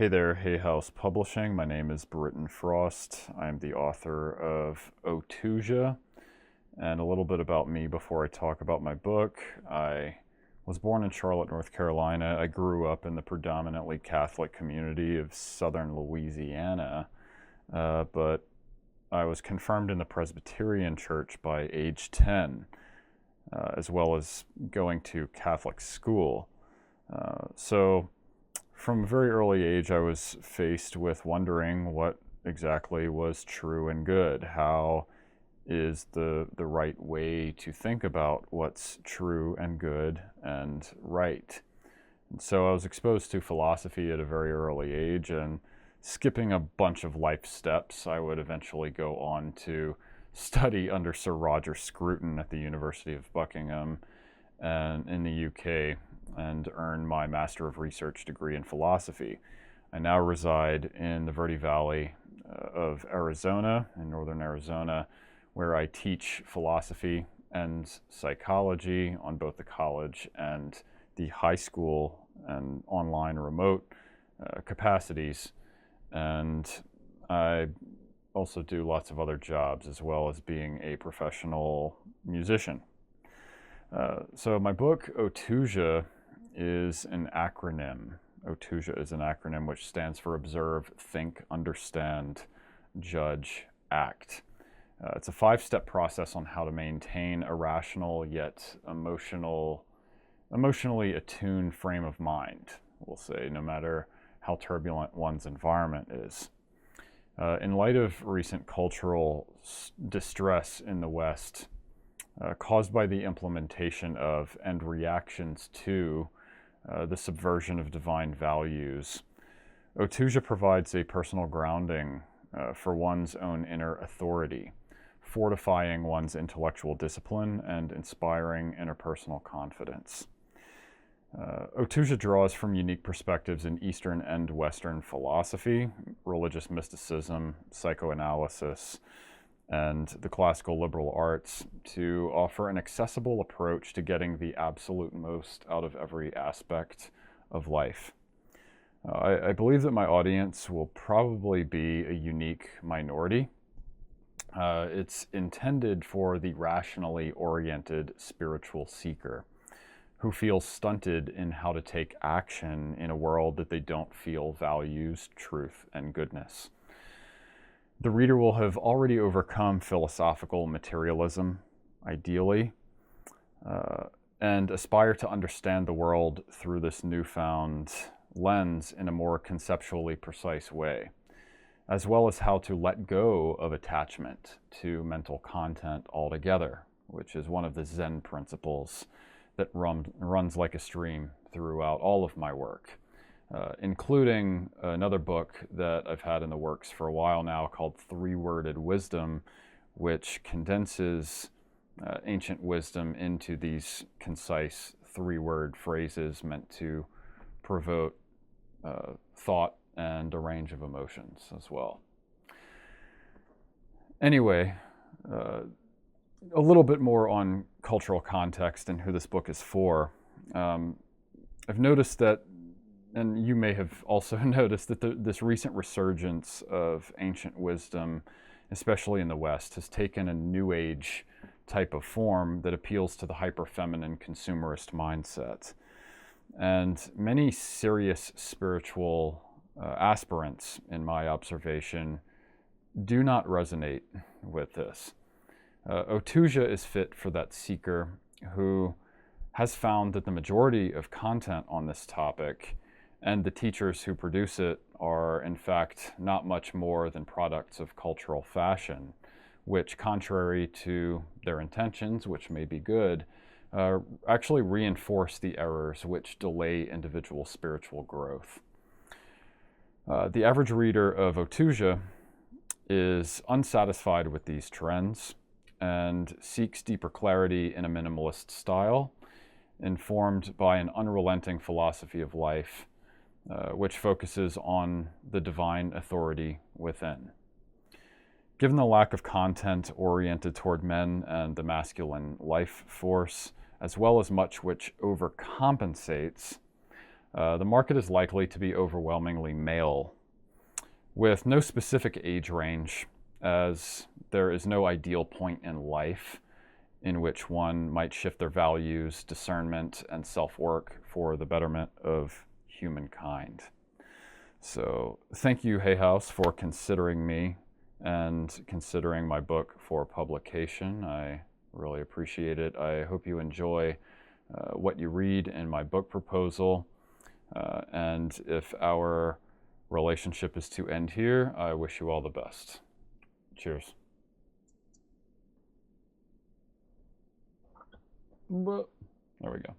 Hey there, Hay House Publishing. My name is Britton. I'm the author of OTUJA. And a little bit about me before I talk about my book. I was born in Charlotte, North Carolina. I grew up in the predominantly Catholic community of southern Louisiana, but I was confirmed in the Presbyterian Church by age 10, as well as going to Catholic school. So from a very early age, I was faced with wondering what exactly was true and good. How is the right way to think about what's true and good and right? And so I was exposed to philosophy at a very early age, and skipping a bunch of life steps, I would eventually go on to study under Sir Roger Scruton at the University of Buckingham and in the UK, and earn my Master of Research degree in philosophy. I now reside in the Verde Valley of Arizona, in northern Arizona, where I teach philosophy and psychology on both the college and the high school and online remote capacities. And I also do lots of other jobs, as well as being a professional musician. So my book, OTUJA, is an acronym. OTUJA is an acronym which stands for Observe, Think, Understand, Judge, Act. It's a 5-step process on how to maintain a rational yet emotionally attuned frame of mind, we'll say, no matter how turbulent one's environment is. In light of recent cultural distress in the West, caused by the implementation of and reactions to the subversion of divine values, OTUJA provides a personal grounding for one's own inner authority, fortifying one's intellectual discipline and inspiring interpersonal confidence. OTUJA draws from unique perspectives in Eastern and Western philosophy, religious mysticism, psychoanalysis, and the classical liberal arts to offer an accessible approach to getting the absolute most out of every aspect of life. I believe that my audience will probably be a unique minority. It's intended for the rationally oriented spiritual seeker who feels stunted in how to take action in a world that they don't feel values truth and goodness. The reader will have already overcome philosophical materialism, ideally, and aspire to understand the world through this newfound lens in a more conceptually precise way, as well as how to let go of attachment to mental content altogether, which is one of the Zen principles that runs like a stream throughout all of my work. Including another book that I've had in the works for a while now called Three-Worded Wisdom, which condenses ancient wisdom into these concise 3-word phrases meant to provoke thought and a range of emotions as well. Anyway, a little bit more on cultural context and who this book is for. I've noticed that, and you may have also noticed that this recent resurgence of ancient wisdom, especially in the West, has taken a New Age type of form that appeals to the hyper-feminine consumerist mindset. And many serious spiritual aspirants, in my observation, do not resonate with this. OTUJA is fit for that seeker who has found that the majority of content on this topic and the teachers who produce it are, in fact, not much more than products of cultural fashion, which, contrary to their intentions, which may be good, actually reinforce the errors which delay individual spiritual growth. The average reader of OTUJA is unsatisfied with these trends and seeks deeper clarity in a minimalist style, informed by an unrelenting philosophy of life, which focuses on the divine authority within. Given the lack of content oriented toward men and the masculine life force, as well as much which overcompensates, The market is likely to be overwhelmingly male, with no specific age range, as there is no ideal point in life in which one might shift their values, discernment, and self-work for the betterment of humankind. So thank you, Hay House, for considering me and considering my book for publication. I really appreciate it. I hope you enjoy what you read in my book proposal. And if our relationship is to end here, I wish you all the best. Cheers. There we go.